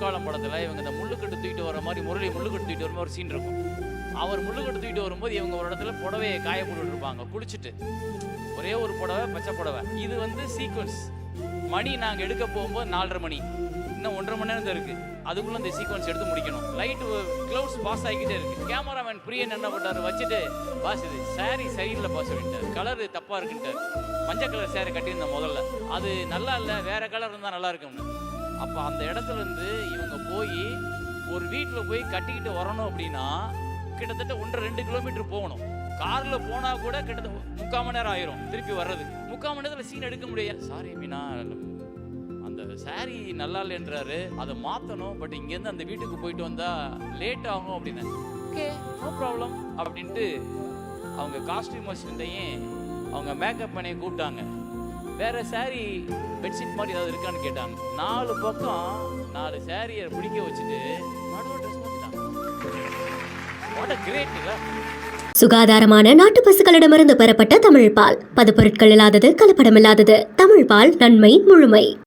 போர்க்காலம் படத்தில் இவங்க இந்த முள்ளுக்கட்டு தூக்கிட்டு வர மாதிரி முரளி முள்ளுக்கட்டு தூக்கிட்டு வர மாதிரி ஒரு சீன் இருக்கும். அவர் முள்ளுக்கட்டு தூக்கிட்டு வரும்போது இவங்க ஒரு இடத்துல புடவையை காய போட்டுட்டு இருப்பாங்க குளிச்சுட்டு. ஒரே ஒரு புடவை, பச்சை புடவை. இது வந்து சீக்வன்ஸ். மணி நாங்கள் எடுக்க போகும்போது 4:30 மணி, இன்னும் 1.5 மணி நேரம் தான் இருக்குது. அதுக்குள்ளே இந்த சீக்வன்ஸ் எடுத்து முடிக்கணும். லைட்டு க்ளவுட்ஸ் பாஸ் ஆகிக்கிட்டே இருக்குது. கேமராமேன் பிரியன் என்ன பண்ணார், வச்சுட்டு பாஸ் இது சாரி சரியில்லை பாஸ் அப்படின்ட்டார், கலரு தப்பாக இருக்குன்ட்டார். மஞ்சள் கலர் சேரை கட்டியிருந்தேன் முதல்ல, அது நல்லா இல்லை, வேறு கலர் இருந்தால் நல்லா இருக்கும்னு. அப்போ அந்த இடத்துல இருந்து இவங்க போய் ஒரு வீட்டில் போய் கட்டிக்கிட்டு வரணும் அப்படின்னா கிட்டத்தட்ட 1.5-2 கிலோமீட்டர் போகணும். காரில் போனால் கூட கிட்டத்தட்ட 3/4 மணி நேரம் ஆயிரும் திருப்பி வர்றது. 3/4 மணி நேரத்தில் சீன் எடுக்க முடியாது. சாரி மீனா, அந்த சாரி நல்லா இல்லைன்றாரு, அதை மாற்றணும், பட் இங்கேருந்து அந்த வீட்டுக்கு போயிட்டு வந்தால் லேட் ஆகும் அப்படின்னு. ஓகே, நோ ப்ராப்ளம் அப்படின்ட்டு அவங்க காஸ்டியூமர்ஸ் இருந்தையும் அவங்க மேக்கப் பண்ணி கூப்பிட்டாங்க. வேறு சாரி பெட்ஷீட் மாதிரி ஏதாவது இருக்கான்னு கேட்டாங்க. 4 பக்கம் 4 சாரியை பிடிக்க வச்சுட்டு நடுவில் ட்ரெஸ் பண்ணிட்டாங்க. வாட் அ கிரேட் இல்லை. சுகாதாரமான நாட்டு பசுக்களிடமிருந்து பெறப்பட்ட தமிழ் பால். பதுப்பொருட்கள் இல்லாதது, கலப்படம் இல்லாதது. தமிழ் பால், நன்மை முழுமை.